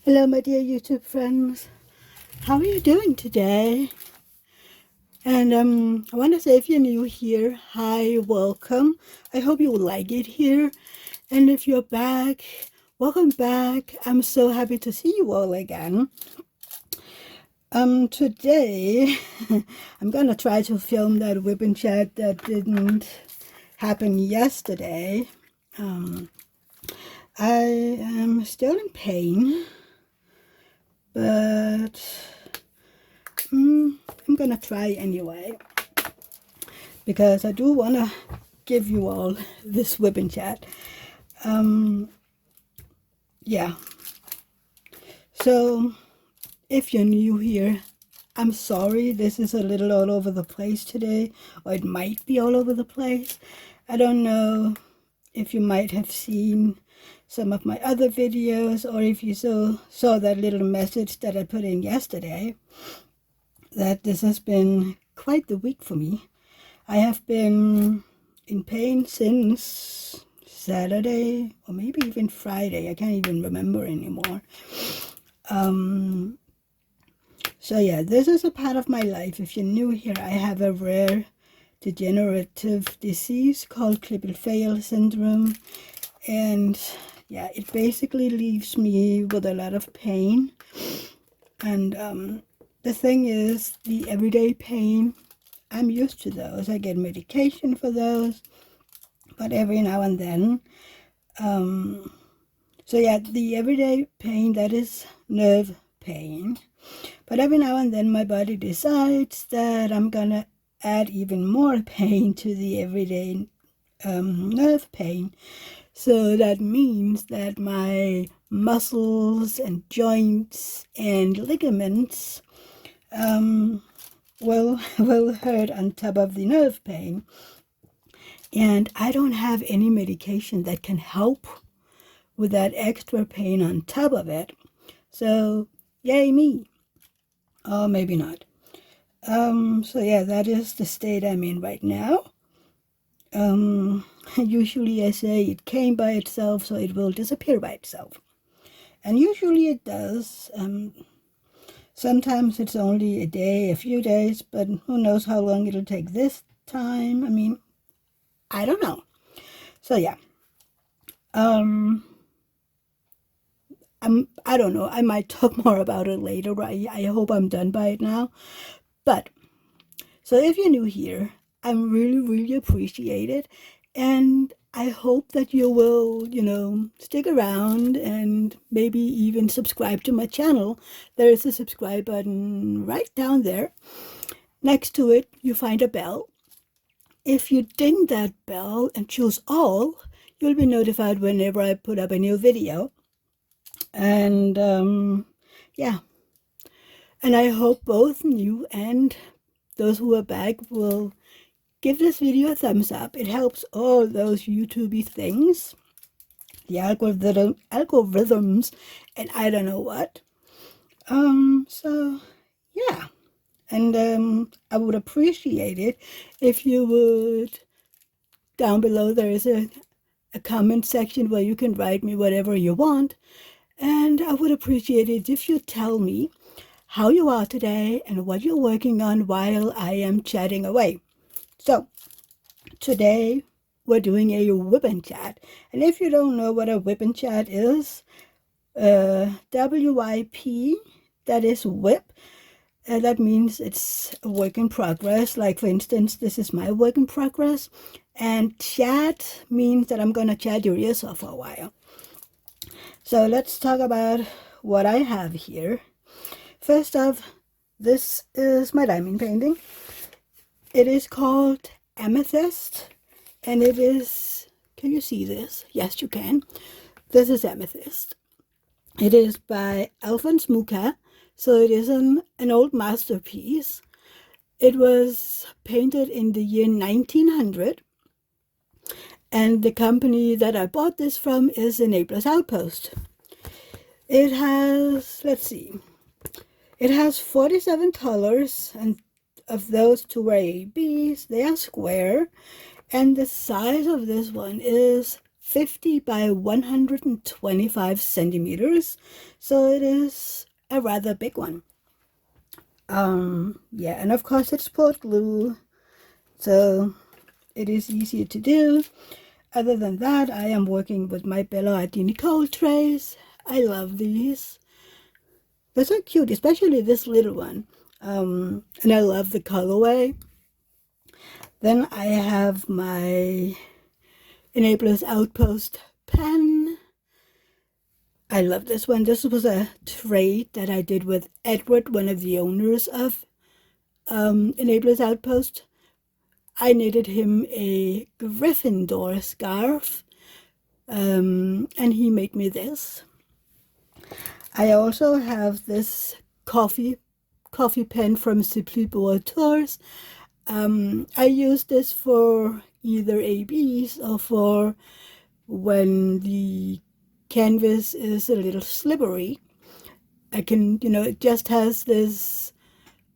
Hello my dear YouTube friends, how are you doing today? And I want to say, if you're new here, hi, welcome. I hope you like it here. And if you're back, welcome back. I'm so happy to see you all again. Today I'm gonna try to film that Wip Chat that didn't happen yesterday. I am still in pain, but I'm gonna try anyway, because I do want to give you all this Wip Chat. Yeah, so if you're new here, I'm sorry this is a little all over the place today, or it might be all over the place. I don't know if you might have seen some of my other videos, or if you saw that little message that I put in yesterday, that this has been quite the week for me. I have been in pain since Saturday, or maybe even Friday. I can't even remember anymore. So yeah, this is a part of my life. If you're new here, I have a rare degenerative disease called Klippel-Feil syndrome. And yeah, it basically leaves me with a lot of pain. And the thing is, the everyday pain, I'm used to those. I get medication for those, but every now and then. So yeah, the everyday pain, that is nerve pain. But every now and then my body decides that I'm gonna add even more pain to the everyday nerve pain. So that means that my muscles and joints and ligaments will hurt on top of the nerve pain. And I don't have any medication that can help with that extra pain on top of it. So yay me. Or maybe not. So yeah, that is the state I'm in right now. Usually I say it came by itself, so it will disappear by itself. And usually it does. Sometimes it's only a day, a few days, but who knows how long it'll take this time. I mean, I don't know. So yeah. I don't know. I might talk more about it later. I hope I'm done by it now. But so if you're new here, I'm really appreciate it. And I hope that you will, stick around and maybe even subscribe to my channel. There is a subscribe button right down there. Next to it, you find a bell. If you ding that bell and choose all, you'll be notified whenever I put up a new video. And yeah, and I hope both you and those who are back will give this video a thumbs up. It helps all those YouTubey things, the algorithms, and I don't know what. So yeah, and I would appreciate it if you would, down below there is a comment section where you can write me whatever you want, and I would appreciate it if you tell me how you are today and what you're working on while I am chatting away. So today we're doing a Wip Chat, and if you don't know what a Wip Chat is, WIP, that is whip. That means it's a work in progress. Like, for instance, this is my work in progress. And chat means that I'm going to chat your ears off for a while. So let's talk about what I have here. First off, this is my diamond painting. It is called Amethyst. And it is, can you see this? Yes, you can. This is Amethyst. It is by Alphonse Mucha. So it is an old masterpiece. It was painted in the year 1900. And the company that I bought this from is in Naples Outpost. It has, let's see, it has 47 colors, and of those 2 are ABs. They are square. And the size of this one is 50 by 125 centimeters, so it is a rather big one. Yeah, and of course it's sport glue, so it is easier to do. Other than that, I am working with my Art De Nicole trays. I love these. They're so cute, especially this little one. And I love the colorway. Then I have my Enablers Outpost pen. I love this one. This was a trade that I did with Edward, one of the owners of Enablers Outpost. I knitted him a Gryffindor scarf, and he made me this. I also have this coffee pen from Simply Board Tours. I use this for either ABs or for when the canvas is a little slippery. I can, it just has this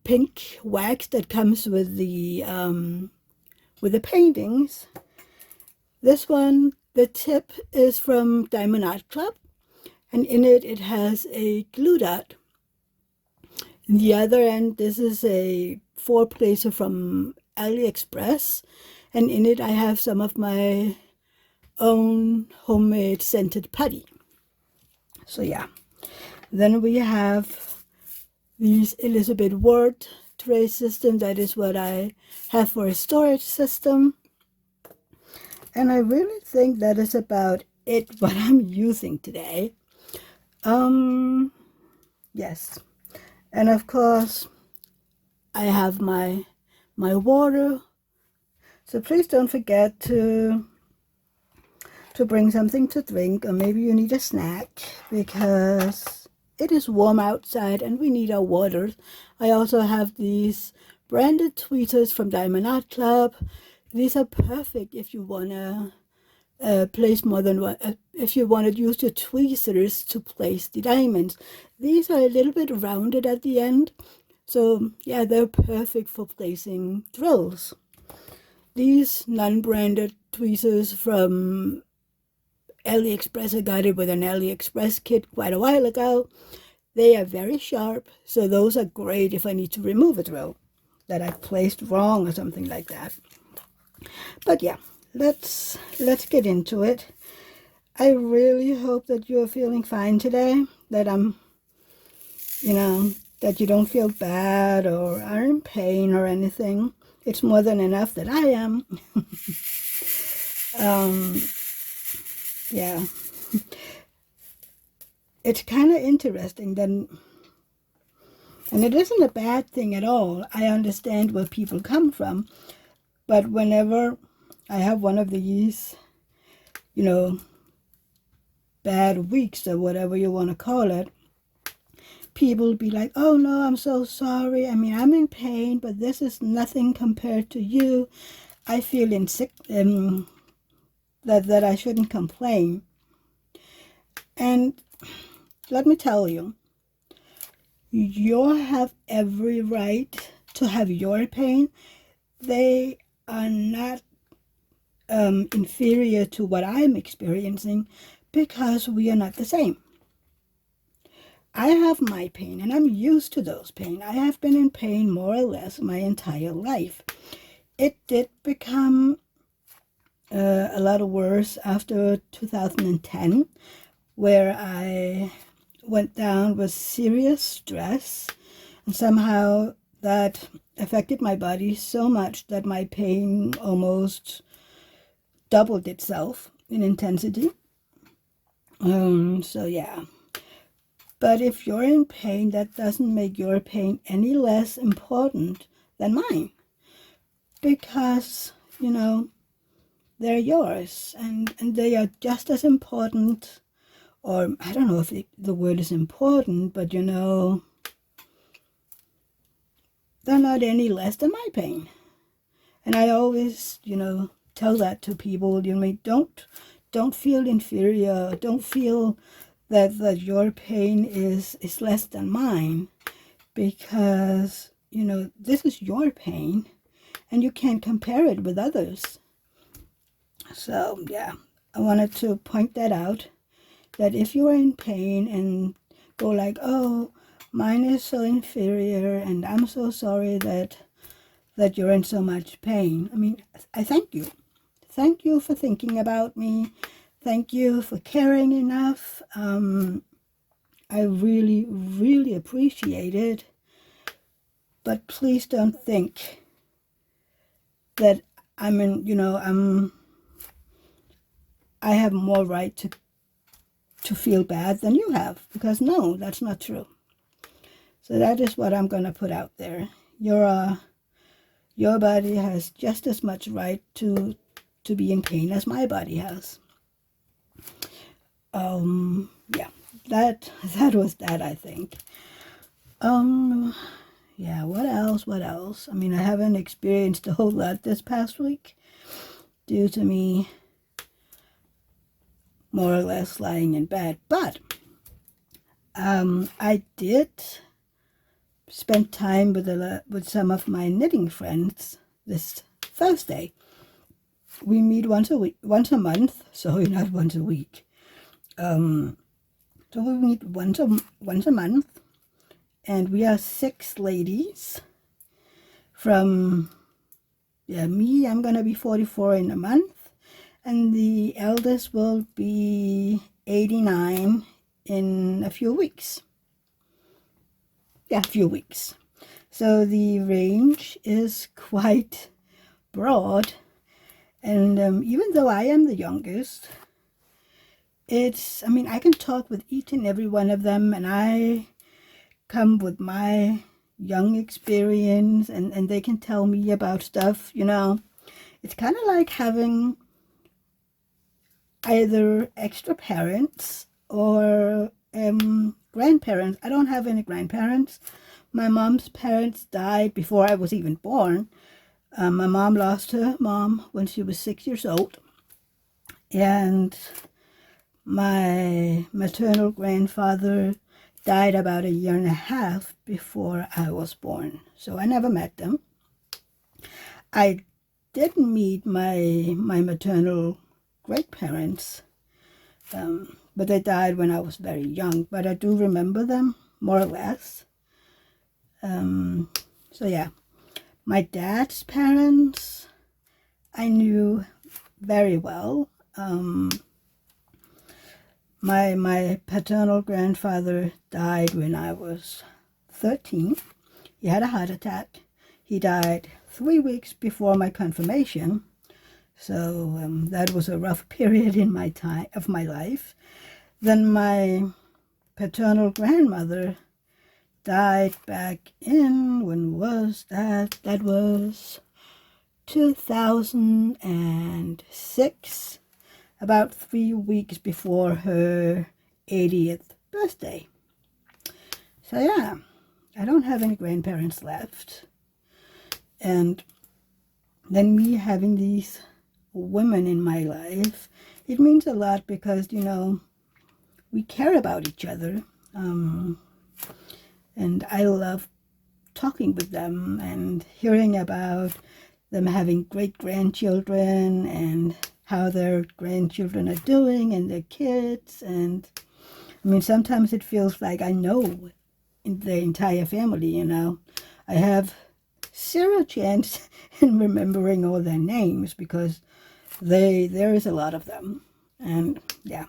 pink wax that comes with the paintings. This one, the tip is from Diamond Art Club, and in it has a glue dot. In the other end, this is a 4-placer from AliExpress, and in it I have some of my own homemade scented putty. So yeah, then we have these Elizabeth Ward tray system. That is what I have for a storage system. And I really think that is about it what I'm using today. Yes. And of course, I have my water. So please don't forget to bring something to drink, or maybe you need a snack, because it is warm outside and we need our water. I also have these branded tweezers from Diamond Art Club. These are perfect if you want to place more than one, if you want to use your tweezers to place the diamonds. These are a little bit rounded at the end, so yeah, they're perfect for placing drills. These non-branded tweezers from AliExpress, I got it with an AliExpress kit quite a while ago. They are very sharp, so those are great if I need to remove a drill that I've placed wrong or something like that. But yeah, let's get into it. I really hope that you're feeling fine today, that that you don't feel bad or are in pain or anything. It's more than enough that I am. Yeah. It's kind of interesting then, and it isn't a bad thing at all. I understand where people come from, but whenever I have one of these, bad weeks or whatever you want to call it, people be like, oh no, I'm so sorry. I mean, I'm in pain, but this is nothing compared to you. I feel sick, that I shouldn't complain. And let me tell you, you have every right to have your pain. They are not inferior to what I'm experiencing, because we are not the same. I have my pain, and I'm used to those pain. I have been in pain more or less my entire life. It did become a lot worse after 2010, where I went down with serious stress, and somehow that affected my body so much that my pain almost doubled itself in intensity. So yeah. But if you're in pain, that doesn't make your pain any less important than mine, because, they're yours, and they are just as important, or I don't know if the word is important, but they're not any less than my pain. And I always, tell that to people, don't feel inferior, don't feel that your pain is less than mine, because, this is your pain, and you can't compare it with others. So, yeah. I wanted to point that out, that if you are in pain and go like, oh, mine is so inferior and I'm so sorry that you're in so much pain. I mean, I thank you. Thank you for thinking about me. Thank you for caring enough. I really, really appreciate it. But please don't think that I have more right to feel bad than you have, because no, that's not true. So that is what I'm going to put out there. Your body has just as much right to be in pain as my body has. Yeah, that was that, I think. Yeah, what else? I mean, I haven't experienced a whole lot this past week due to me more or less lying in bed. But I did spend time with some of my knitting friends this Thursday. We meet once a month, sorry, not once a week. So we meet once a month, and we are 6 ladies from, me, I'm gonna be 44 in a month, and the eldest will be 89 in a few weeks. Yeah, a few weeks. So the range is quite broad, and even though I am the youngest, I can talk with each and every one of them, and I come with my young experience, and they can tell me about stuff, It's kind of like having either extra parents or grandparents. I don't have any grandparents. My mom's parents died before I was even born. My mom lost her mom when she was 6 years old. And my maternal grandfather died about 1.5 years before I was born. So I never met them. I did meet my maternal great-parents, but they died when I was very young. But I do remember them, more or less. So yeah, my dad's parents I knew very well. My paternal grandfather died when I was 13. He had a heart attack. He died 3 weeks before my confirmation. So that was a rough period in my life. Then my paternal grandmother died back in, when was that? That was 2006, about 3 weeks before her 80th birthday. So yeah, I don't have any grandparents left. And then me having these women in my life, it means a lot because, we care about each other. And I love talking with them and hearing about them having great-grandchildren and how their grandchildren are doing and their kids. And sometimes it feels like I know the entire family, I have zero chance in remembering all their names because there is a lot of them. And yeah,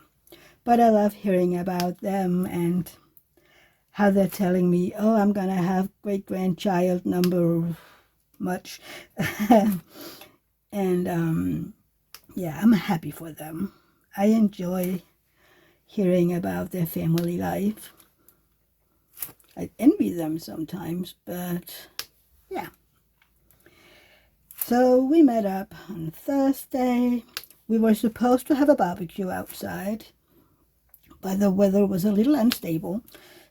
but I love hearing about them and how they're telling me, oh, I'm gonna have great-grandchild number much. And yeah, I'm happy for them. I enjoy hearing about their family life. I envy them sometimes, but yeah. So we met up on Thursday. We were supposed to have a barbecue outside, but the weather was a little unstable.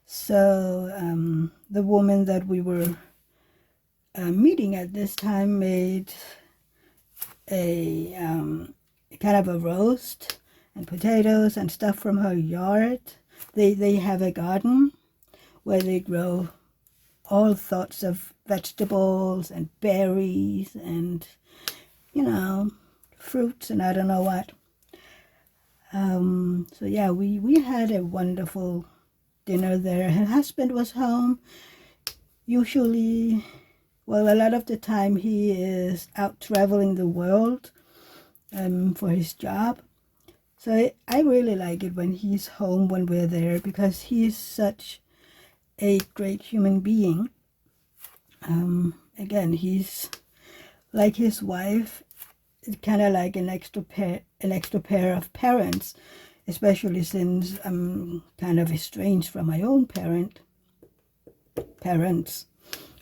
So the woman that we were meeting at this time made a kind of a roast and potatoes and stuff from her yard. They have a garden where they grow all sorts of vegetables and berries and fruits and I don't know what. So yeah, we had a wonderful dinner there. Her husband was home. Usually, well, a lot of the time he is out traveling the world for his job. So I really like it when he's home when we're there, because he's such a great human being. Again, he's like his wife, kind of like an extra pair of parents, especially since I'm kind of estranged from my own parents.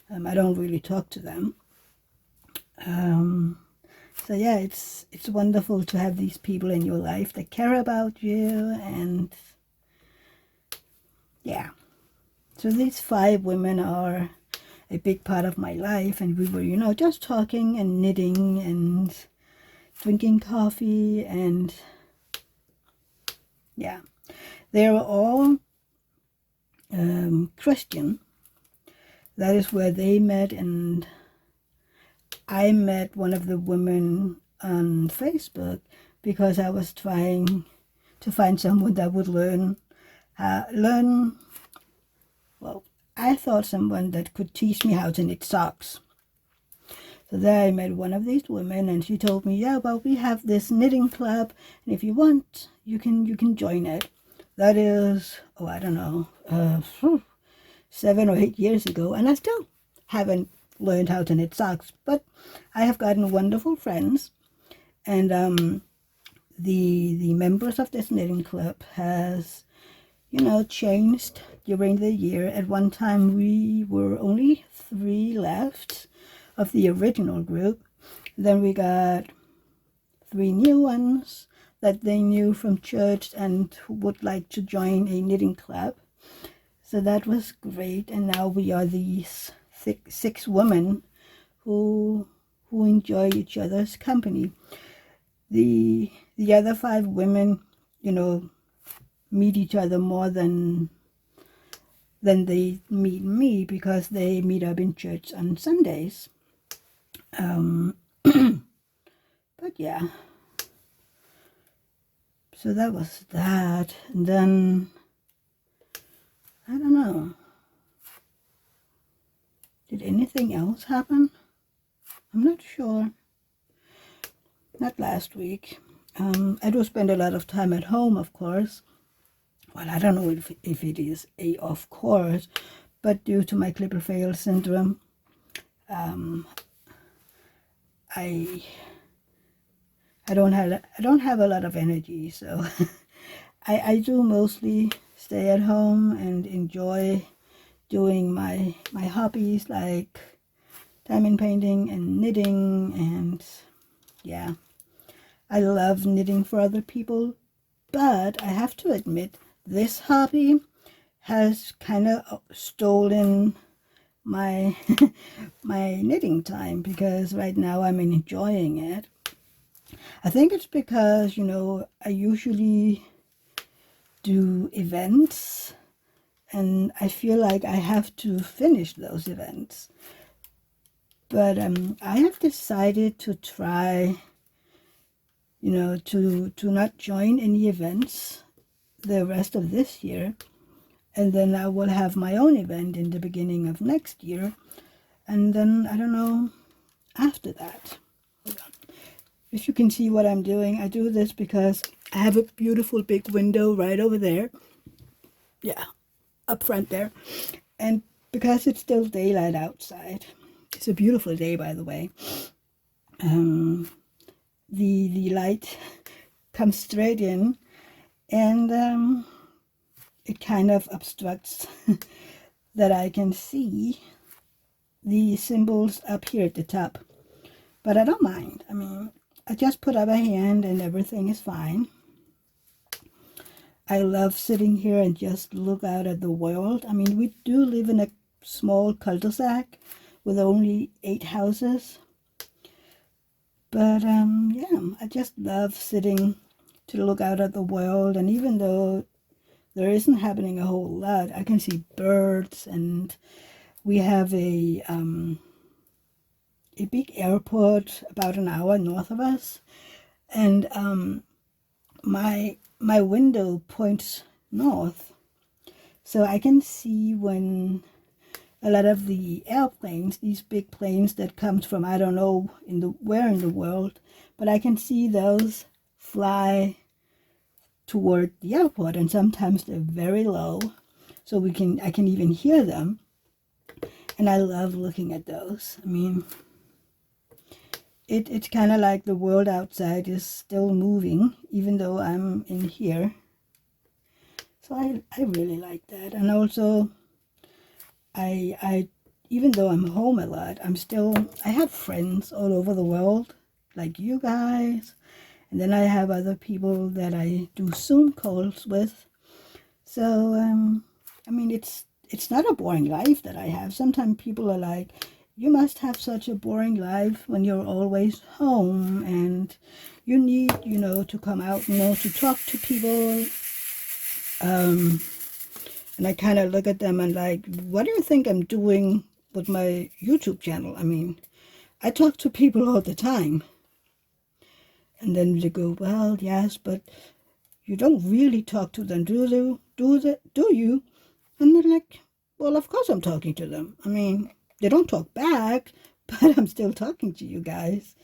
I don't really talk to them. So yeah, it's wonderful to have these people in your life that care about you. And yeah, so these 5 women are a big part of my life, and we were, just talking and knitting and drinking coffee, and yeah, they were all Christian. That is where they met, and I met one of the women on Facebook because I was trying to find someone that would learn. Well, I thought someone that could teach me how to knit socks. So there I met one of these women, and she told me, yeah, well, we have this knitting club, and if you want, you can join it. That is, I don't know, 7 or 8 years ago, and I still haven't learned how to knit socks, but I have gotten wonderful friends, and the members of this knitting club has, changed during the year. At one time, we were only 3 left of the original group. Then we got 3 new ones that they knew from church and who would like to join a knitting club. So that was great, and now we are these 6 women who enjoy each other's company. The other 5 women, meet each other more than they meet me, because they meet up in church on Sundays. But yeah, so that was that. And then I don't know, did anything else happen? I'm not sure. Not last week. I do spend a lot of time at home, of course. Well, I don't know if it is a of course, but due to my Clipper fail syndrome, I don't have a lot of energy, so I do mostly stay at home and enjoy doing my hobbies like diamond painting and knitting. And yeah, I love knitting for other people, but I have to admit, this hobby has kind of stolen my my knitting time, because right now I'm enjoying it. I think it's because, I usually do events, and I feel like I have to finish those events. But I have decided to try, to not join any events the rest of this year, and then I will have my own event in the beginning of next year, and then I don't know after that. If you can see what I'm doing, I do this because I have a beautiful big window right over there. Yeah, up front there. And because it's still daylight outside, it's a beautiful day, by the way. The light comes straight in, and it kind of obstructs that I can see the symbols up here at the top. But I don't mind. I mean, I just put up a hand and everything is fine. I love sitting here and just look out at the world. I mean, we do live in a small cul-de-sac with only 8 houses. But yeah, I just love sitting to look out at the world. And even though there isn't happening a whole lot, I can see birds, and we have a big airport about an hour north of us. And my window points north, so I can see when a lot of the airplanes, these big planes that comes from I don't know where in the world, but I can see those fly toward the airport, and sometimes they're very low, so I can even hear them, and I love looking at those. I mean, it's kind of like the world outside is still moving, even though I'm in here. So I really like that. And also, I even though I'm home a lot, I have friends all over the world, like you guys. And then I have other people that I do Zoom calls with. So, I mean, it's not a boring life that I have. Sometimes people are like, you must have such a boring life when you're always home and you need, to come out, to talk to people. And I kind of look at them and like, what do you think I'm doing with my YouTube channel? I mean, I talk to people all the time. And then they go, well, yes, but you don't really talk to them, do you? And they're like, well, of course I'm talking to them. I mean, they don't talk back, but I'm still talking to you guys.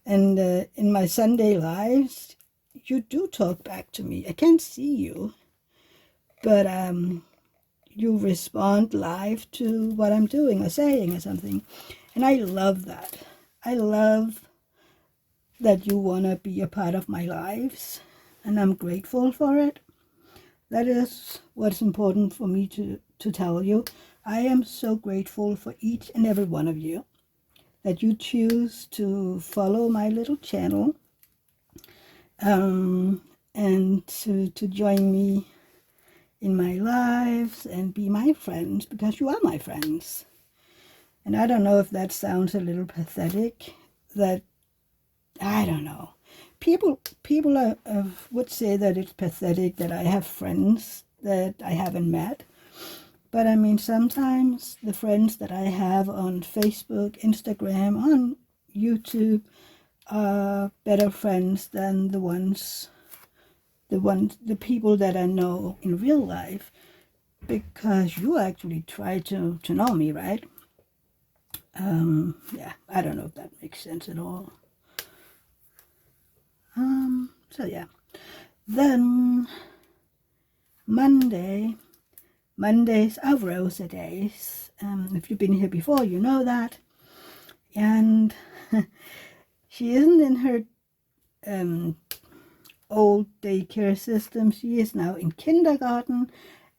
And in my Sunday lives, you do talk back to me. I can't see you, but you respond live to what I'm doing or saying or something. And I love that. I love that you want to be a part of my lives, and I'm grateful for it. That is what's important for me to tell you. I am so grateful for each and every one of you that you choose to follow my little channel, and to join me in my lives and be my friends, because you are my friends. And I don't know if that sounds a little pathetic, that I don't know. People would say that it's pathetic that I have friends that I haven't met. But I mean, sometimes the friends that I have on Facebook, Instagram, on YouTube are better friends than the people that I know in real life, because you actually try to know me, right? Yeah, I don't know if that makes sense at all. So yeah, then Mondays are Rosa days. If you've been here before, you know that. And she isn't in her old daycare system. She is now in kindergarten,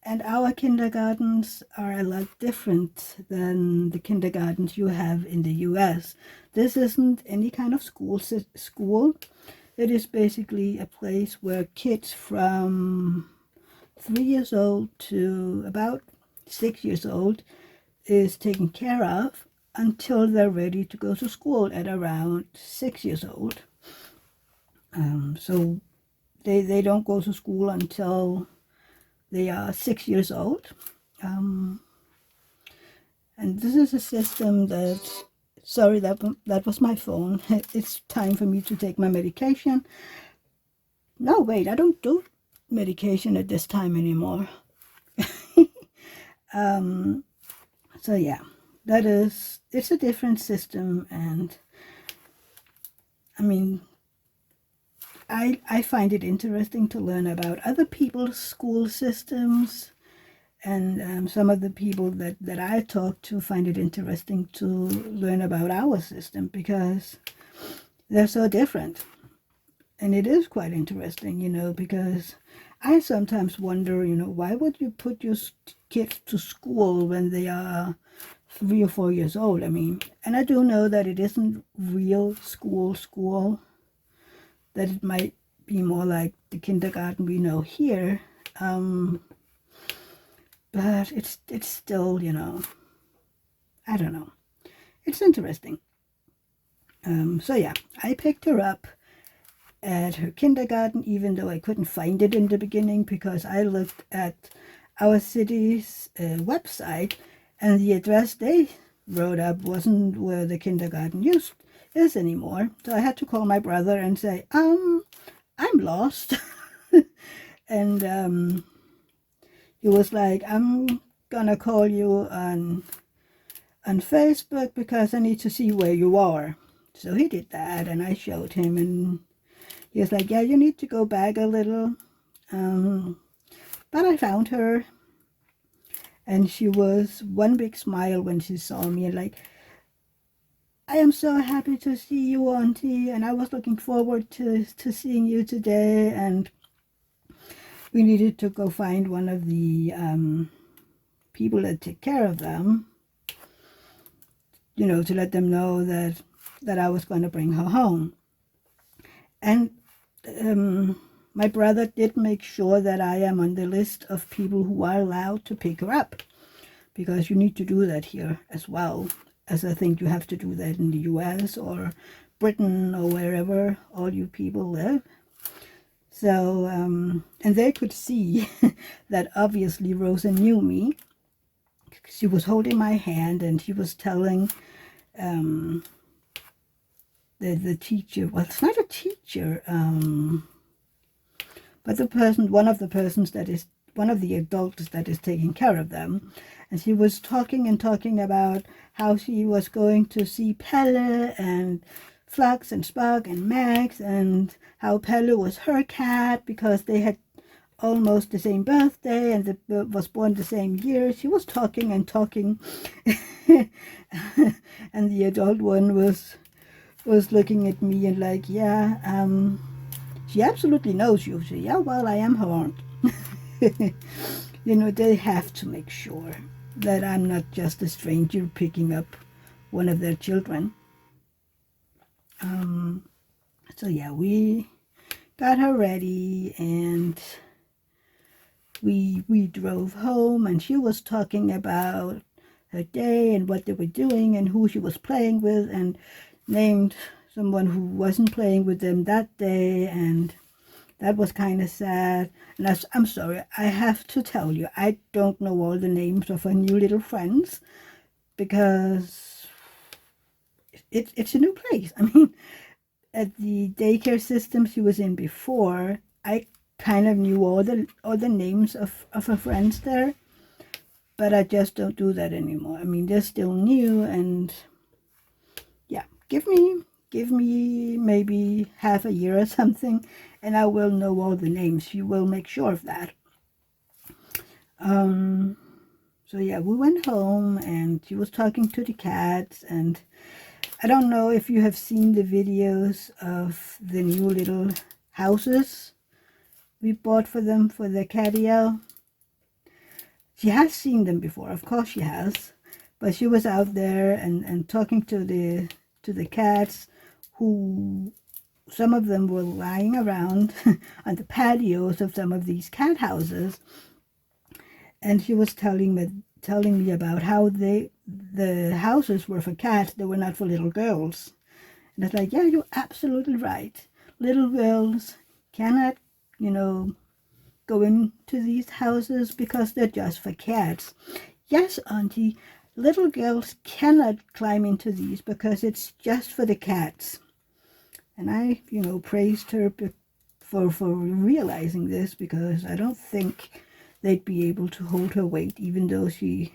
and our kindergartens are a lot different than the kindergartens you have in the US. This isn't any kind of school. It is basically a place where kids from 3 years old to about 6 years old is taken care of until they're ready to go to school at around 6 years old. So they don't go to school until they are 6 years old. And this is a system that, sorry, that was my phone. It's time for me to take my medication. No, wait, I don't do medication at this time anymore. So yeah, it's a different system, and I mean, I find it interesting to learn about other people's school systems, and some of the people that I talk to find it interesting to learn about our system, because they're so different. And it is quite interesting, because I sometimes wonder, why would you put your kids to school when they are 3 or 4 years old? I mean, and I do know that it isn't real school, that it might be more like the kindergarten we know here. But it's still, I don't know. It's interesting. So yeah, I picked her up at her kindergarten, even though I couldn't find it in the beginning, because I looked at our city's website, and the address they wrote up wasn't where the kindergarten is anymore. So I had to call my brother and say, I'm lost. And he was like, I'm gonna call you on Facebook because I need to see where you are. So he did that, and I showed him, and he was like, yeah, you need to go back a little. But I found her, and she was one big smile when she saw me, and like, I am so happy to see you, Auntie, and I was looking forward to seeing you today. And we needed to go find one of the people that take care of them, you know, to let them know that I was going to bring her home. And my brother did make sure that I am on the list of people who are allowed to pick her up, because you need to do that here as well, as I think you have to do that in the US or Britain or wherever all you people live. So, and they could see that obviously Rosa knew me. She was holding my hand, and she was telling the teacher, well, it's not a teacher, but the person, one of the adults that is taking care of them. And she was talking about how she was going to see Pelle and Flux and Spug and Max, and how Pelle was her cat because they had almost the same birthday and was born the same year. She was talking and talking. And the adult one was looking at me and like, yeah, she absolutely knows you. So, yeah, well, I am her aunt. You know, they have to make sure that I'm not just a stranger picking up one of their children. So yeah, we got her ready, and we drove home, and she was talking about her day and what they were doing and who she was playing with, and named someone who wasn't playing with them that day, and that was kind of sad. And I'm sorry, I have to tell you, I don't know all the names of her new little friends, because it's a new place. I mean, at the daycare system she was in before, I kind of knew all the names of her friends there, but I just don't do that anymore. I mean, they're still new, and yeah, give me maybe half a year or something, and I will know all the names. You will make sure of that. So yeah, we went home, and she was talking to the cats, and I don't know if you have seen the videos of the new little houses we bought for them for the catio. She has seen them before, of course she has, but she was out there and talking to the cats, who some of them were lying around on the patios of some of these cat houses, and she was telling me about how the houses were for cats, they were not for little girls. And it's like, yeah, you're absolutely right. Little girls cannot, you know, go into these houses because they're just for cats. Yes, Auntie, little girls cannot climb into these because it's just for the cats. And I, you know, praised her for realizing this, because I don't think they'd be able to hold her weight, even though she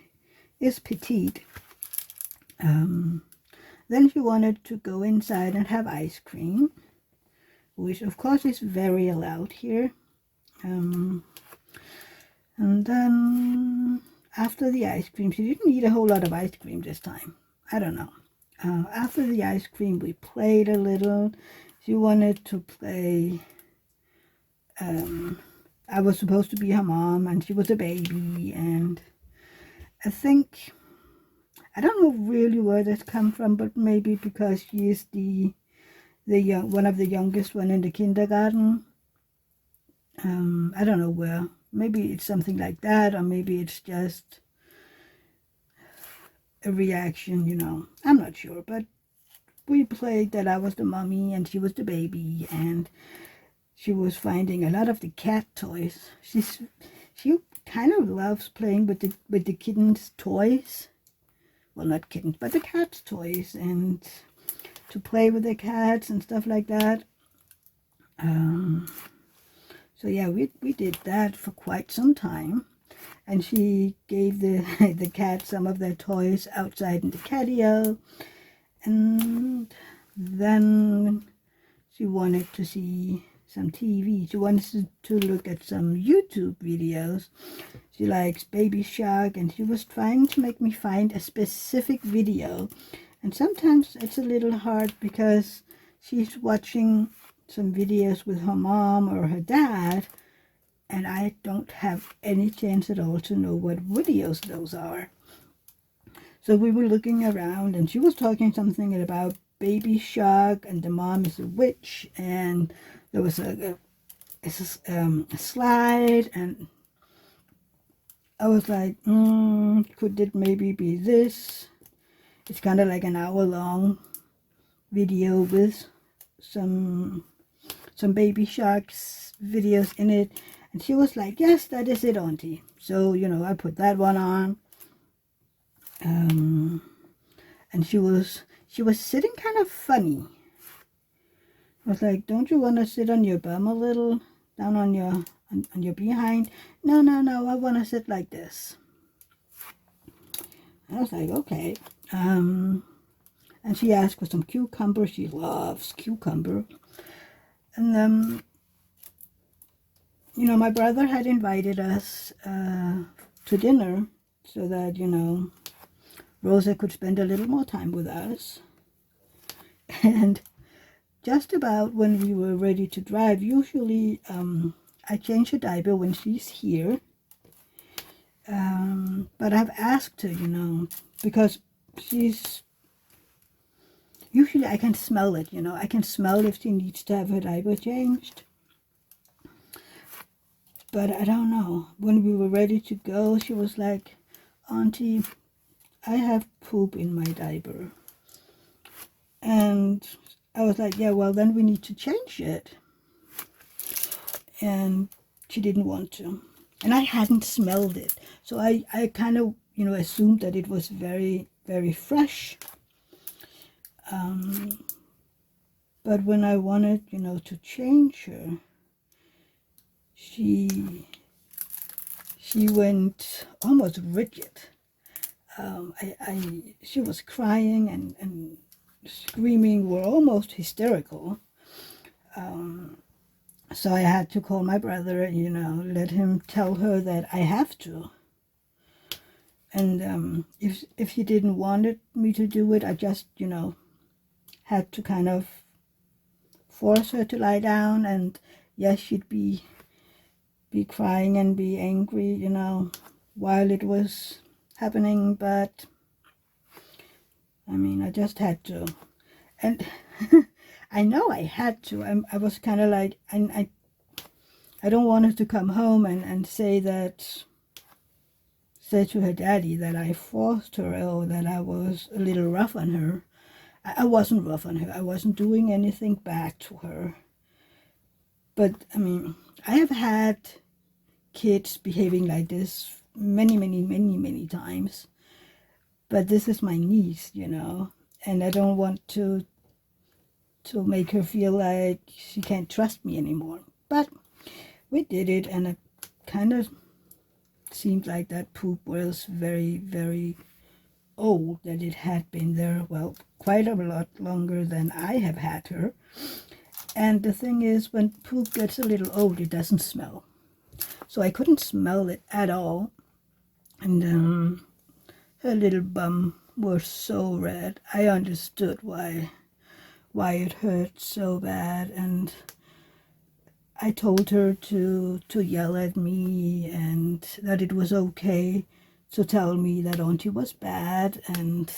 is petite. Then she wanted to go inside and have ice cream, which of course is very allowed here. And then after the ice cream, she didn't eat a whole lot of ice cream this time. I don't know. After the ice cream, we played a little. She wanted to play. I was supposed to be her mom, and she was a baby, and I think, I don't know really where this come from, but maybe because she is the young, one of the youngest one in the kindergarten. I don't know where. Maybe it's something like that, or maybe it's just a reaction, you know. I'm not sure, but we played that I was the mommy and she was the baby, and she was finding a lot of the cat toys. She kind of loves playing with the kittens' toys. Well, not kittens, but the cats' toys, and to play with the cats and stuff like that. So yeah, we did that for quite some time. And she gave the the cat some of their toys outside in the catio. And then she wanted to see some TV. She wanted to look at some YouTube videos. She likes Baby Shark, and she was trying to make me find a specific video. And sometimes it's a little hard because she's watching some videos with her mom or her dad, and I don't have any chance at all to know what videos those are. So we were looking around, and she was talking something about Baby Shark, and the mom is a witch, and there was a slide, and I was like, could it maybe be this? It's kind of like an hour-long video with some Baby Sharks videos in it. And she was like, yes, that is it, Auntie. So, you know, I put that one on. And she was sitting kind of funny. I was like, don't you want to sit on your bum a little? Down on your behind? No, I want to sit like this. I was like, okay. And she asked for some cucumber. She loves cucumber. And you know, my brother had invited us to dinner so that, you know, Rosa could spend a little more time with us. And just about when we were ready to drive, usually I change her diaper when she's here. But I've asked her, you know, because usually I can smell it, you know. I can smell if she needs to have her diaper changed. But I don't know. When we were ready to go, she was like, Auntie, I have poop in my diaper. And I was like, yeah, well, then we need to change it. And she didn't want to. And I hadn't smelled it. So I kind of, you know, assumed that it was very, very fresh. But when I wanted, you know, to change her, she went almost rigid. She was crying and screaming, were almost hysterical. So I had to call my brother, you know, let him tell her that I have to. And if he didn't want me to do it, I just, you know, had to kind of force her to lie down. And yes, she'd be crying and be angry, you know, while it was happening. But I mean, I just had to. And I know I had to. I was kind of like, I don't want her to come home and say to her daddy that I forced her or that I was a little rough on her. I wasn't rough on her. I wasn't doing anything bad to her. But, I mean, I have had kids behaving like this many times. But this is my niece, you know, and I don't want to make her feel like she can't trust me anymore. But we did it, and it kind of seemed like that poop was very, very old, that it had been there, well, quite a lot longer than I have had her. And the thing is, when poop gets a little old, it doesn't smell. So I couldn't smell it at all. And her little bum was so red. I understood why it hurt so bad, and I told her to yell at me and that it was okay to tell me that Auntie was bad. And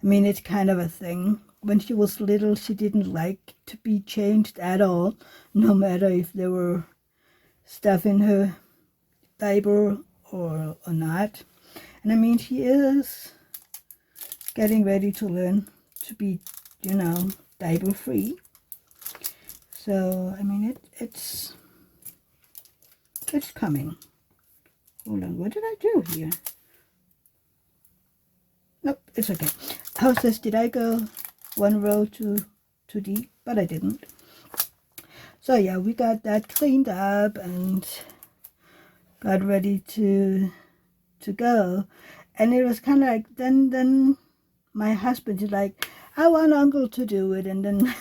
I mean, it's kind of a thing. When she was little, she didn't like to be changed at all, no matter if there were stuff in her diaper or not. And I mean, she is getting ready to learn to be, you know, diaper free. So I mean, it's coming. Hold on, what did I do here? Nope, it's okay. How's this? Did I go one row too deep? But I didn't. So yeah, we got that cleaned up and got ready to go. And it was kind of like, then my husband is like, I want uncle to do it. And then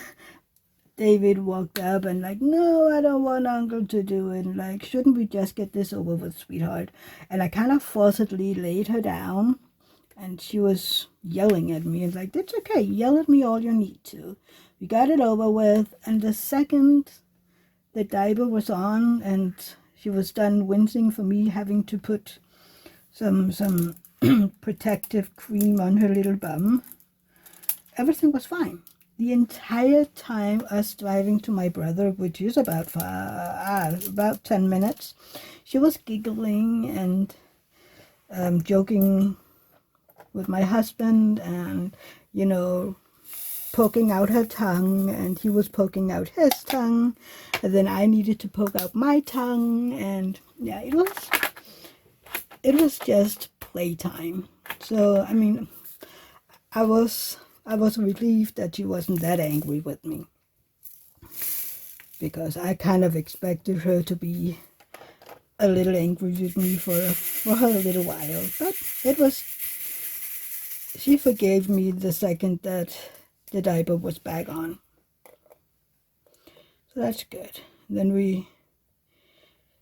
David walked up and like, no, I don't want uncle to do it. And like, shouldn't we just get this over with, sweetheart? And I kind of forcibly laid her down, and she was yelling at me. It's like, it's okay, yell at me all you need to. We got it over with, and the second the diaper was on and she was done wincing for me having to put some protective cream on her little bum, everything was fine. The entire time us driving to my brother, which is about 10 minutes, she was giggling and joking with my husband and, you know, poking out her tongue, and he was poking out his tongue, and then I needed to poke out my tongue, and yeah, it was just playtime. So I mean, I was relieved that she wasn't that angry with me, because I kind of expected her to be a little angry with me for a little while, but she forgave me the second that the diaper was back on. So that's good. Then we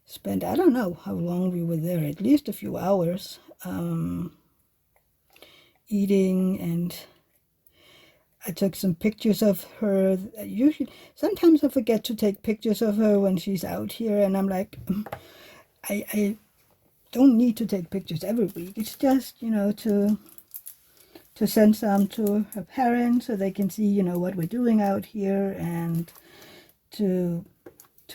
spent, I don't know how long we were there, at least a few hours, eating, and I took some pictures of her. Sometimes I forget to take pictures of her when she's out here, and I'm like, I don't need to take pictures every week. It's just, you know, to send some to her parents so they can see, you know, what we're doing out here, and to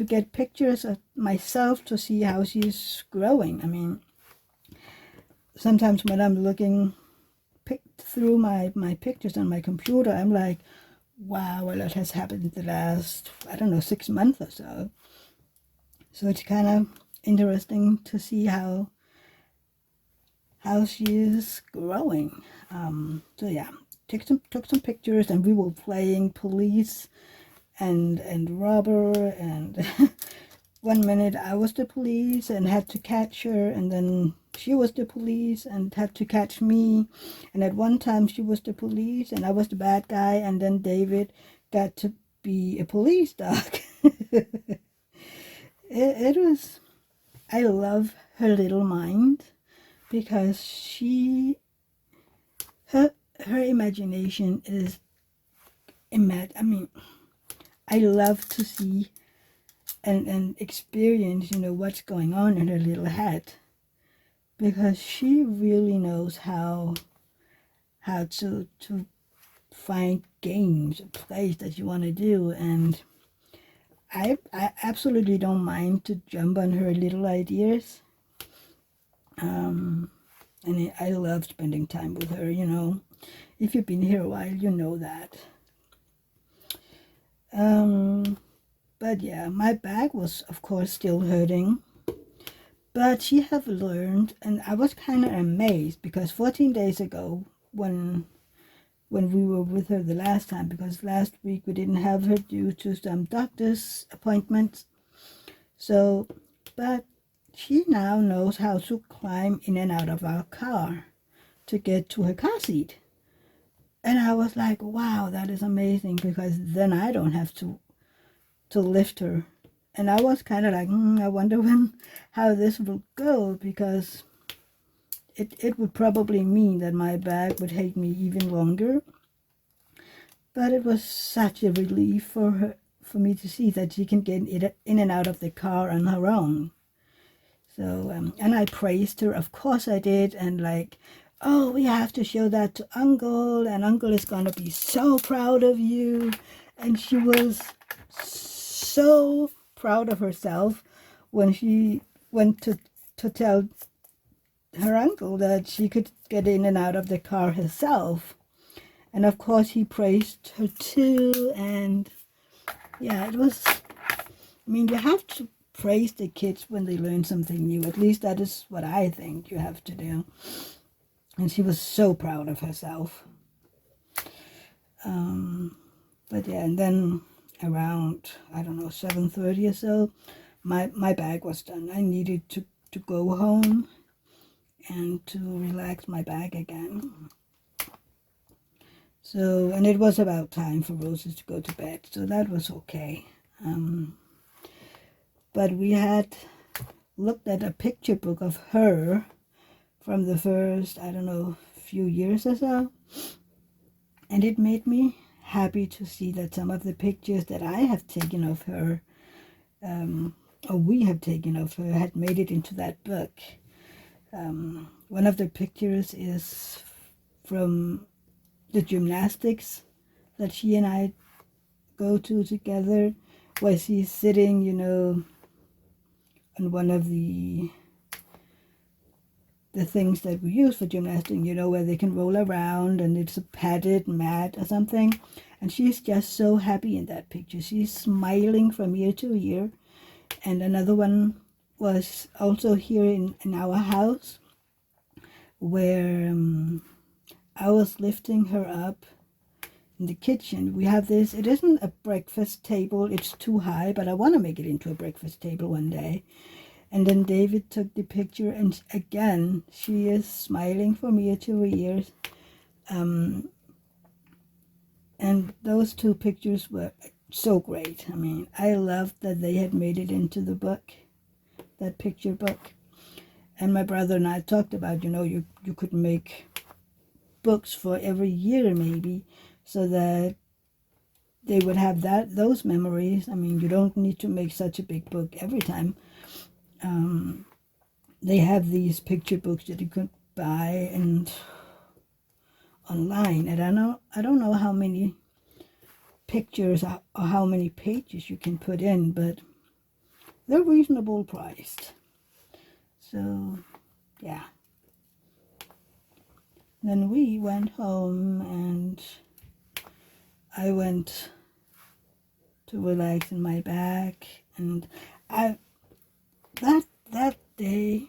get pictures of myself to see how she's growing. I mean, sometimes when I'm looking through my pictures on my computer, I'm like, wow, a lot has happened the last, I don't know, 6 months or so. So it's kind of interesting to see how she is growing. So yeah, took some pictures, and we were playing police and robber, and one minute I was the police and had to catch her, and then she was the police and had to catch me, and at one time she was the police and I was the bad guy, and then David got to be a police dog. it was, I love her little mind, because her imagination is I mean, I love to see and experience, you know, what's going on in her little head, because she really knows how to find games or plays that you want to do, and I absolutely don't mind to jump on her little ideas. And I love spending time with her, you know. If you've been here a while, you know that. But yeah, my back was, of course, still hurting. But she have learned, and I was kind of amazed, because 14 days ago, when we were with her the last time, because last week we didn't have her due to some doctor's appointments. So, but she now knows how to climb in and out of our car to get to her car seat. And I was like, wow, that is amazing, because then I don't have to lift her. And I was kind of like, I wonder how this will go, because it would probably mean that my bag would take me even longer. But it was such a relief for me to see that she can get in and out of the car on her own. So, and I praised her, of course I did, and like, oh, we have to show that to Uncle, and Uncle is going to be so proud of you. And she was so proud of herself when she went to tell her uncle that she could get in and out of the car herself. And of course he praised her too, and yeah, it was, I mean, you have to praise the kids when they learn something new. At least that is what I think you have to do. And she was so proud of herself. But yeah, and then around, I don't know, 7:30 or so, my bag was done. I needed to go home and to relax my back again. So, and it was about time for Roses to go to bed, so that was okay. But we had looked at a picture book of her from the first, I don't know, few years or so, and it made me happy to see that some of the pictures that I have taken of her, or we have taken of her, had made it into that book. One of the pictures is from the gymnastics that she and I go to together, where she's sitting, you know, on one of the things that we use for gymnastics, you know, where they can roll around and it's a padded mat or something. And she's just so happy in that picture. She's smiling from ear to ear. And another one was also here in our house, where I was lifting her up in the kitchen. We have this, it isn't a breakfast table, it's too high, but I want to make it into a breakfast table one day. And then David took the picture, and again, she is smiling from ear to ear. And those two pictures were so great. I mean, I loved that they had made it into the book, that picture book. And my brother and I talked about, you know, you could make books for every year maybe, so that they would have those memories. I mean, you don't need to make such a big book every time. They have these picture books that you could buy and online, and I don't know how many pictures or how many pages you can put in, but they're reasonable priced. So yeah, then we went home and I went to relax in my back, and that day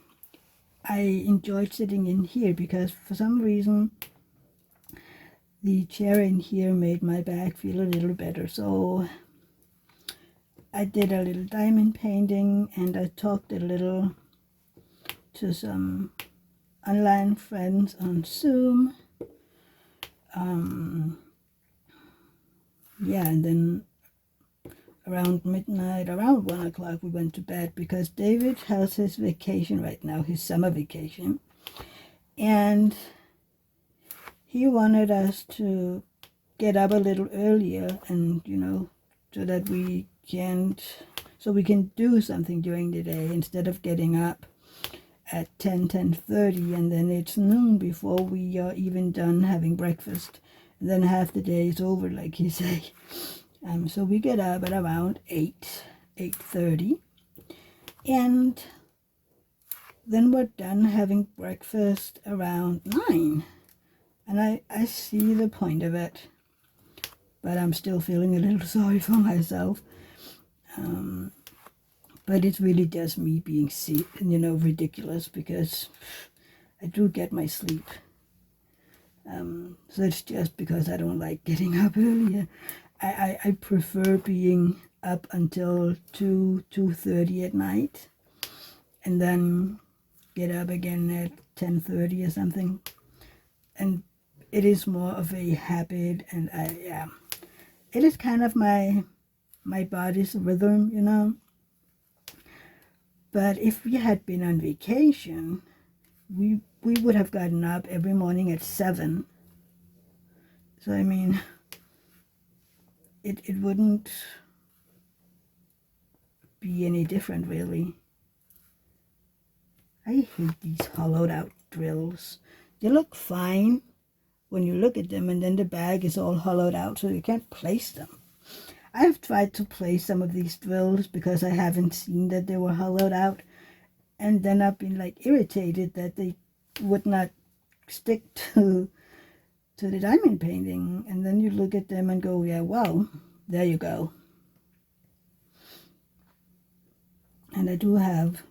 I enjoyed sitting in here because for some reason the chair in here made my back feel a little better. So I did a little diamond painting, and I talked a little to some online friends on Zoom. Yeah, and then around midnight, around 1 o'clock, we went to bed because David has his vacation right now, his summer vacation. And he wanted us to get up a little earlier, and, you know, so that we can do something during the day instead of getting up at 10:30, and then it's noon before we are even done having breakfast. And then half the day is over, like you say. So we get up at around 8:30, and then we're done having breakfast around 9. And I see the point of it, but I'm still feeling a little sorry for myself. But it's really just me being, you know, ridiculous, because I do get my sleep. So it's just because I don't like getting up earlier. I prefer being up until 2:30 at night, and then get up again at 10:30 or something. And it is more of a habit, and it is kind of my body's rhythm, you know. But if we had been on vacation, we would have gotten up every morning at 7. So I mean, it wouldn't be any different, really. I hate these hollowed out drills. They look fine when you look at them, and then the bag is all hollowed out, so you can't place them. I have tried to place some of these drills because I haven't seen that they were hollowed out, and then I've been like irritated that they would not stick to the diamond painting. And then you look at them and go, yeah, well, there you go. And I do have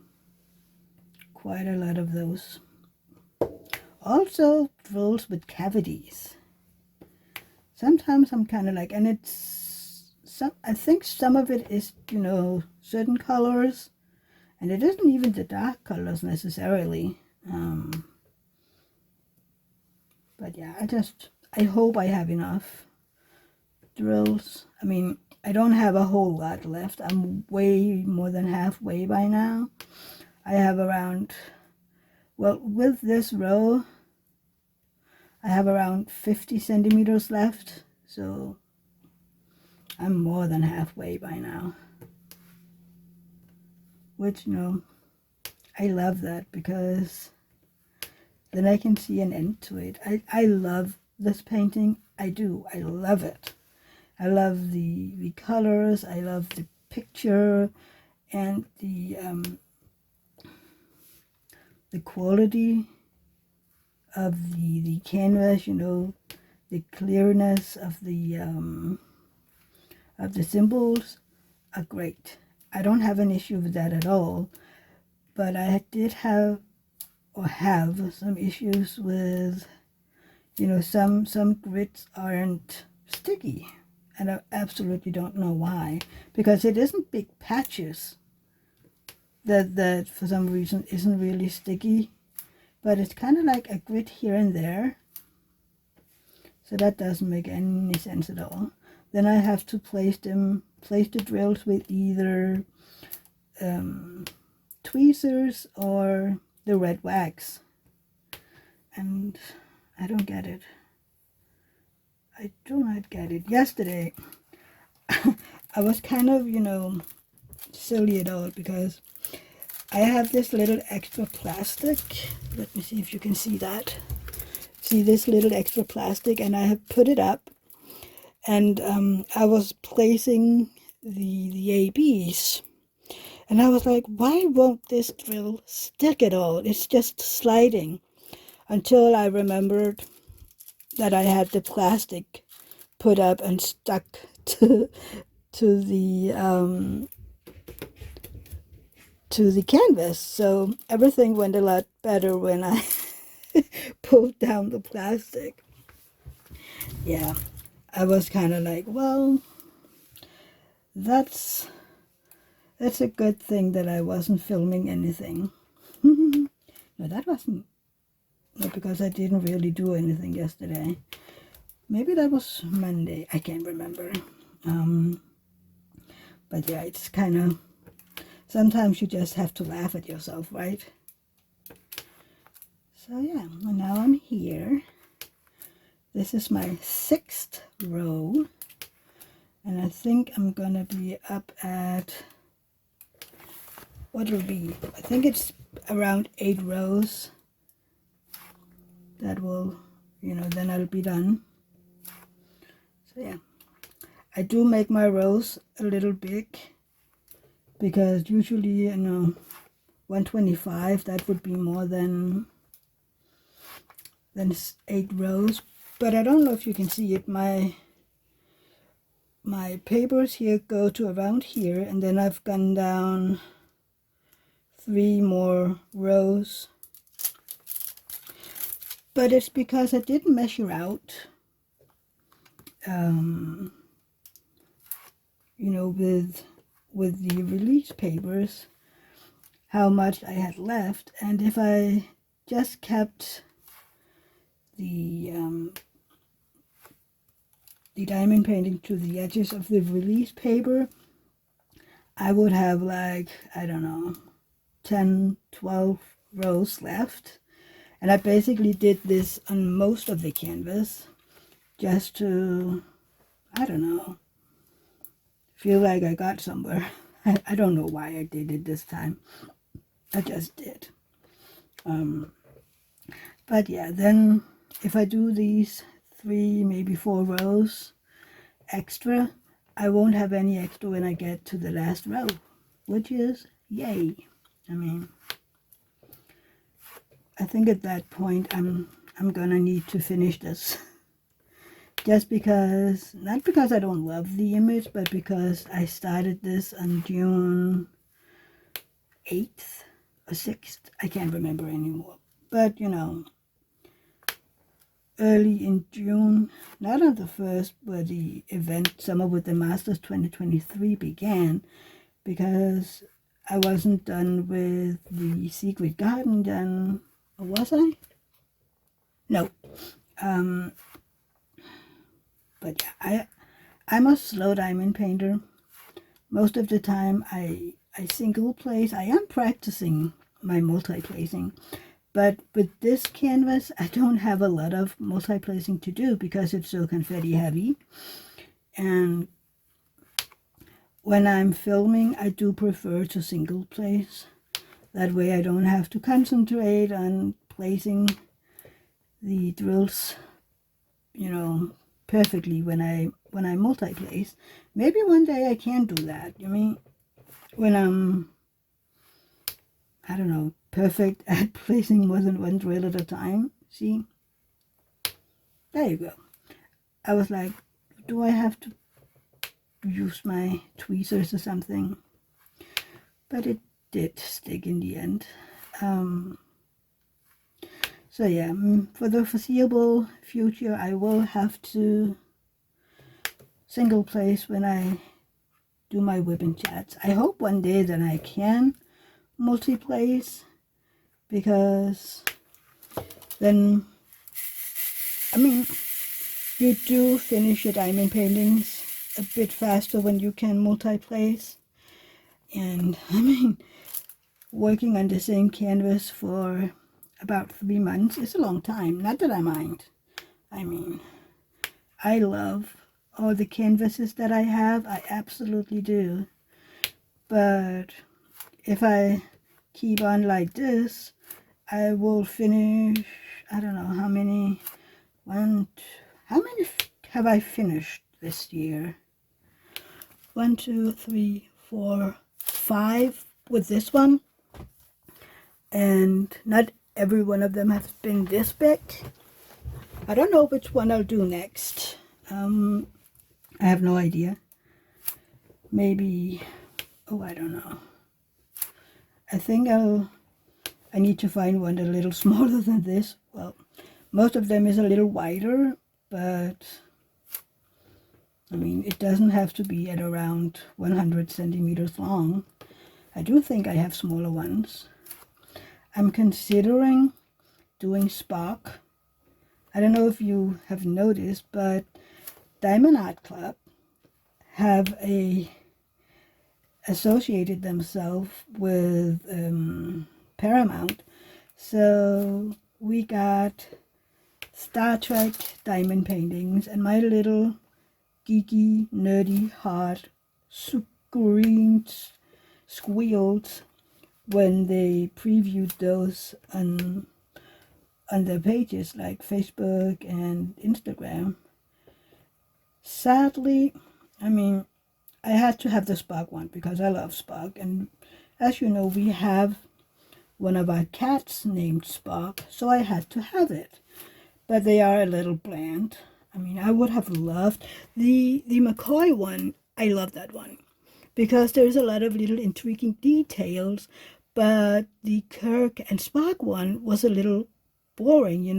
quite a lot of those. Also drills with cavities. Sometimes I'm kind of like, and it's I think some of it is, you know, certain colors, and it isn't even the dark colors necessarily. But yeah, I hope I have enough drills. I mean, I don't have a whole lot left. I'm way more than halfway by now. I have around, well, with this row, I have around 50 centimeters left. So I'm more than halfway by now. Which, you know, I love that because then I can see an end to it. I love this painting. I do. I love it. I love the colors. I love the picture and the quality of the canvas. You know, the clearness of the symbols are great. I don't have an issue with that at all. But I did have some issues with, you know, some grits aren't sticky, and I absolutely don't know why, because it isn't big patches that for some reason isn't really sticky, but it's kind of like a grit here and there, so that doesn't make any sense at all. Then I have to place the drills with either tweezers or the red wax, and I don't get it. I do not get it. Yesterday I was kind of, you know, silly at all because I have this little extra plastic. Let me see if you can see that. See this little extra plastic, and I have put it up, and I was placing the ABs, and I was like, why won't this drill stick at all? It's just sliding, until I remembered that I had the plastic put up and stuck to the canvas. So everything went a lot better when I pulled down the plastic. Yeah, I was kind of like, well, that's a good thing that I wasn't filming anything. No, that wasn't. No, because I didn't really do anything yesterday. Maybe that was Monday. I can't remember. But yeah, it's kind of, sometimes you just have to laugh at yourself, right? So yeah, now I'm here. This is my 6th row, and I think I'm gonna be up at, what it'll be, I think it's around 8 rows. That will, you know, then I'll be done. So yeah, I do make my rows a little big, because usually, you know, 125, that would be more than 8 rows. But I don't know if you can see it. My papers here go to around here, and then I've gone down 3 more rows. But it's because I didn't measure out, you know, with the release papers, how much I had left. And if I just kept the diamond painting to the edges of the release paper, I would have, like, I don't know, 10, 12 rows left. And I basically did this on most of the canvas just to, I don't know, feel like I got somewhere. I don't know why I did it this time. I just did. But yeah, then if I do these 3, maybe 4 rows extra, I won't have any extra when I get to the last row, which is yay. I mean, I think at that point I'm gonna need to finish this. Just because, not because I don't love the image, but because I started this on June 8th or 6th. I can't remember anymore. But, you know, early in June, not on the 1st, but the event Summer with the Masters 2023 began, because I wasn't done with the Secret Garden then, or was I? No. But yeah, I'm a slow diamond painter. Most of the time I single place. I am practicing my multi-placing. But with this canvas, I don't have a lot of multi-placing to do because it's so confetti heavy. And when I'm filming, I do prefer to single place. That way I don't have to concentrate on placing the drills, perfectly when I multi-place. Maybe one day I can do that. You mean, when I'm, I don't know, perfect at placing more than one drill at a time. See? There you go. I was like, do I have to use my tweezers or something? But it did stick in the end. So yeah, for the foreseeable future, I will have to single place when I do my Wip Chats. I hope one day that I can multi-place, because then, I mean, you do finish your diamond paintings a bit faster when you can multi-place. And I mean, working on the same canvas for about 3 months is a long time. Not that I mind. I mean, I love all the canvases that I have. I absolutely do. But if I keep on like this, I will finish, I don't know how many, how many have I finished this year? 1, 2, 3, 4, 5 with this one. And not every one of them has been this big. I don't know which one I'll do next. I have no idea. Maybe, I don't know. I think I need to find one a little smaller than this. Well, most of them is a little wider, but I mean, it doesn't have to be at around 100 centimeters long. I do think I have smaller ones. I'm considering doing Spark. I don't know if you have noticed, but Diamond Art Club have associated themselves with Paramount. So we got Star Trek diamond paintings, and my little geeky, nerdy heart squealed when they previewed those on their pages like Facebook and Instagram. Sadly, I mean, I had to have the Spark one because I love Spark, and as you know, we have one of our cats named Spark, so I had to have it. But they are a little bland. I mean, I would have loved the McCoy one. I love that one because there's a lot of little intriguing details, but the Kirk and Spark one was a little boring,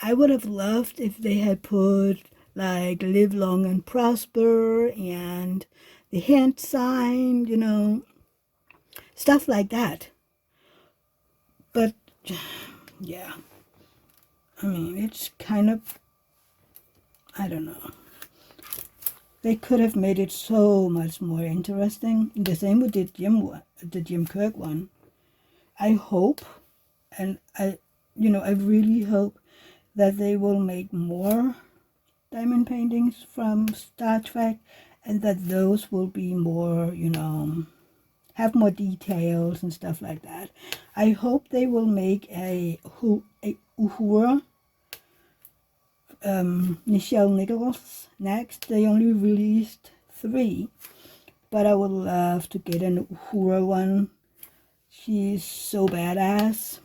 I would have loved if they had put like live long and prosper and the hand sign, stuff like that. But yeah, I mean, it's kind of, I don't know. They could have made it so much more interesting. The same with the Jim Kirk one. I hope, and I really hope that they will make more diamond paintings from Star Trek, and that those will be more, have more details and stuff like that. I hope they will make a Uhura, Nichelle Nichols next. They only released 3, but I would love to get an Uhura one. She's so badass.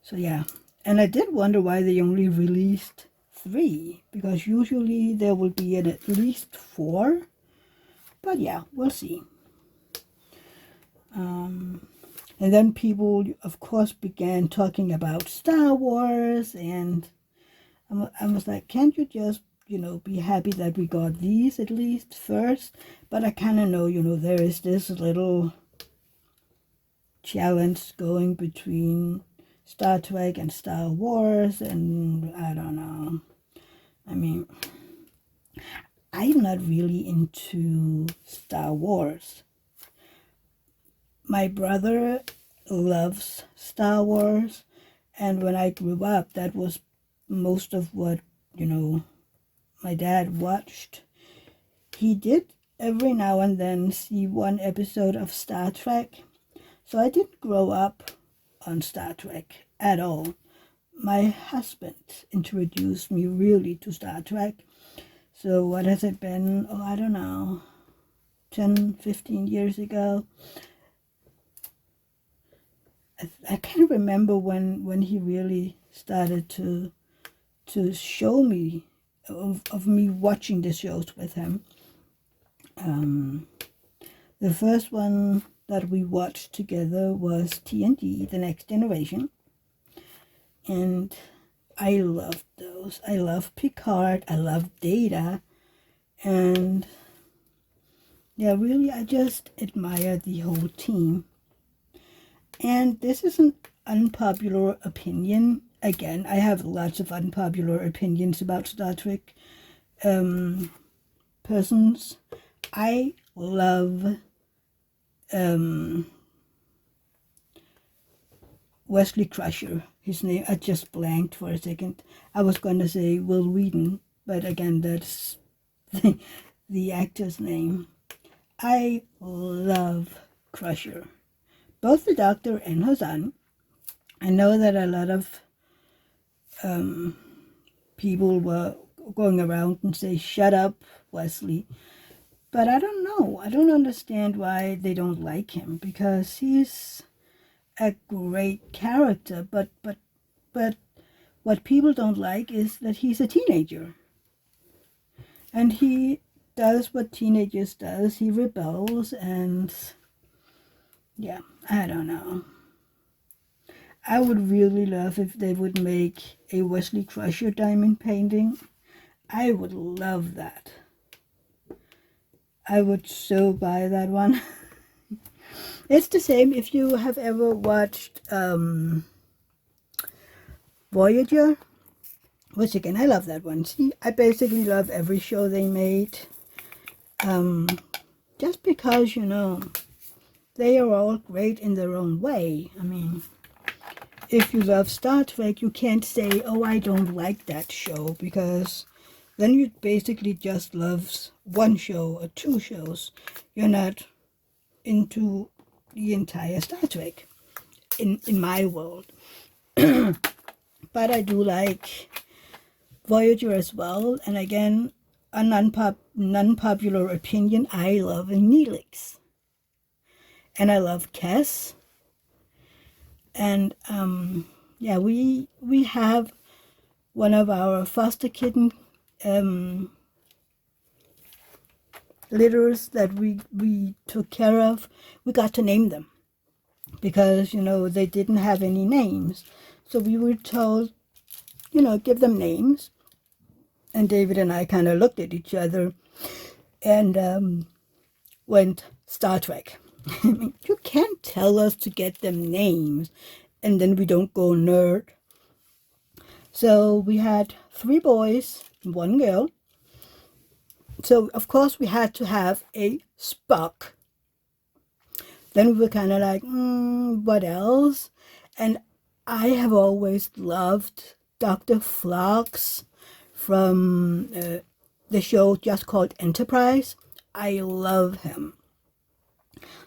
So yeah, and I did wonder why they only released 3, because usually there will be at least 4. But yeah, we'll see. And And then people, of course, began talking about Star Wars, and I was like, can't you just, be happy that we got these at least first? But I kind of know, there is this little challenge going between Star Trek and Star Wars, and I don't know. I mean, I'm not really into Star Wars. My brother loves Star Wars, and when I grew up, that was most of what, my dad watched. He did every now and then see one episode of Star Trek, so I didn't grow up on Star Trek at all. My husband introduced me really to Star Trek. So what has it been? Oh, I don't know, 10, 15 years ago. I can't remember when he really started to show me of me watching the shows with him. The first one that we watched together was TNG, The Next Generation. And I loved those. I love Picard. I love Data. And yeah, really, I just admire the whole team. And this is an unpopular opinion. Again, I have lots of unpopular opinions about Star Trek persons. I love Wesley Crusher. His name, I just blanked for a second. I was going to say Will Wheaton, but again, that's the actor's name. I love Crusher. Both the Doctor and her son. I know that a lot of people were going around and say, shut up, Wesley. But I don't know. I don't understand why they don't like him, because he's a great character. But what people don't like is that he's a teenager. And he does what teenagers does. He rebels, and yeah, I don't know. I would really love if they would make a Wesley Crusher diamond painting. I would love that. I would so buy that one. It's the same if you have ever watched Voyager, which again, I love that one. See, I basically love every show they made. Just because, they are all great in their own way. I mean, if you love Star Trek, you can't say, oh, I don't like that show, because then you basically just love one show or two shows. You're not into the entire Star Trek in my world. But I do like Voyager as well. And again, a non-popular opinion, I love Neelix. And I love Kes. And yeah, we have one of our foster kitten litters that we took care of. We got to name them because, they didn't have any names. So we were told, give them names. And David and I kind of looked at each other and went, Star Trek. I mean, you can't tell us to get them names and then we don't go nerd. So we had 3 boys and 1 girl. So, of course, we had to have a Spock. Then we were kind of like, what else? And I have always loved Dr. Phlox from the show just called Enterprise. I love him.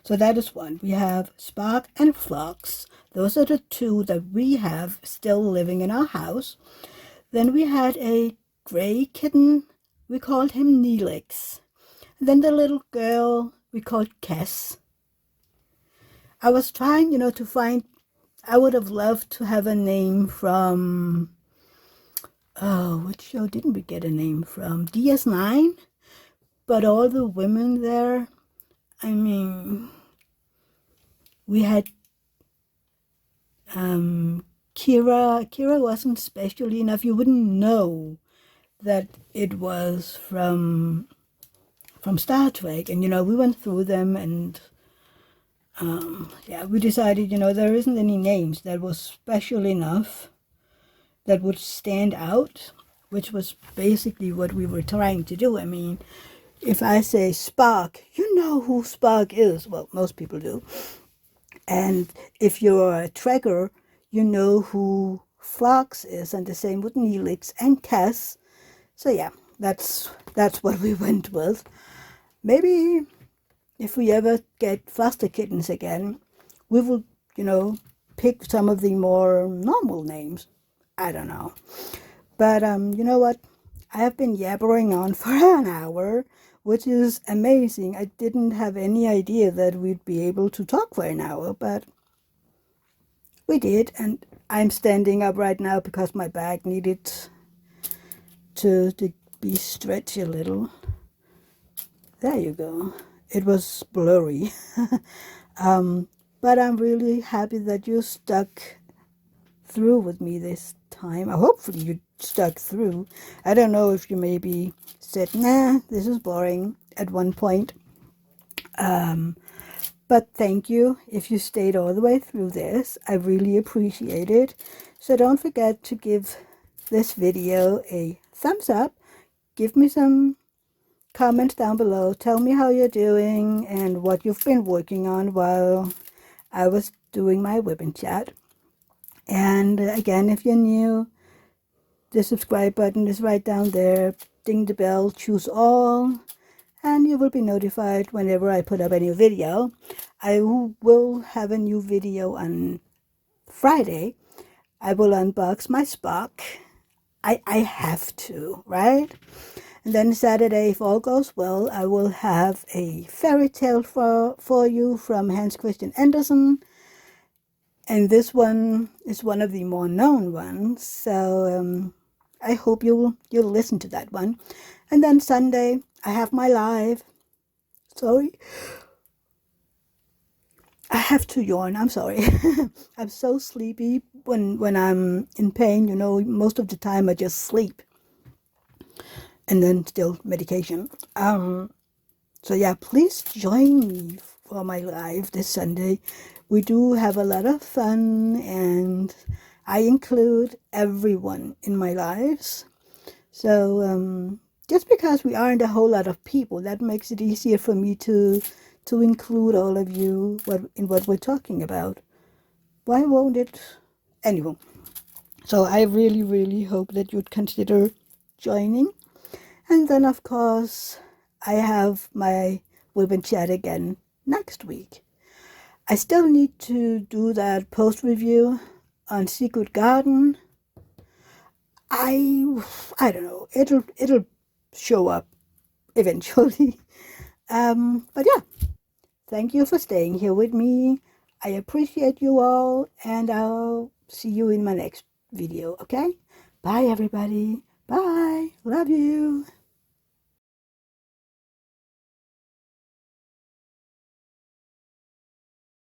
So that is one. We have Spock and Phlox. Those are the 2 that we have still living in our house. Then we had a gray kitten. We called him Neelix. And then the little girl we called Kes. I was trying, to find, I would have loved to have a name from, what show didn't we get a name from? DS9? But all the women there, I mean, we had Kira wasn't special enough. You wouldn't know that it was from Star Trek. And, we went through them and, yeah, we decided, there isn't any names that was special enough that would stand out, which was basically what we were trying to do. I mean, if I say Spock, you know who Spock is. Well, most people do. And if you're a Trekker, you know who Phlox is, and the same with Neelix and Cass. So yeah, that's what we went with. Maybe if we ever get foster kittens again, we will, pick some of the more normal names. I don't know. But you know what? I have been yabbering on for an hour, which is amazing. I didn't have any idea that we'd be able to talk for an hour, but we did. And I'm standing up right now because my back needed to be stretched a little. There you go. It was blurry. But I'm really happy that you stuck through with me this time. Hopefully you stuck through. I don't know if you maybe said, nah, this is boring at one point. But thank you if you stayed all the way through this. I really appreciate it. So don't forget to give this video a thumbs up. Give me some comments down below. Tell me how you're doing and what you've been working on while I was doing my Wip Chat. And again, if you're new, the subscribe button is right down there. Ding the bell, choose all, and you will be notified whenever I put up a new video. I will have a new video on Friday. I will unbox my Spock. I have to, right? And then Saturday, if all goes well, I will have a fairy tale for you from Hans Christian Andersen. And this one is one of the more known ones, so I hope you'll listen to that one. And then Sunday, I have my live. Sorry. I have to yawn, I'm sorry. I'm so sleepy when I'm in pain, most of the time I just sleep. And then still medication. So yeah, please join me for my live this Sunday. We do have a lot of fun, and I include everyone in my lives. So just because we aren't a whole lot of people, that makes it easier for me to include all of you in what we're talking about. Why won't it? Anyway, so I really, really hope that you'd consider joining. And then, of course, I have my Wip Chat again next week. I still need to do that post review on Secret Garden. I don't know. It'll show up eventually. But yeah, thank you for staying here with me. I appreciate you all, and I'll see you in my next video. Okay? Bye, everybody. Bye. Love you.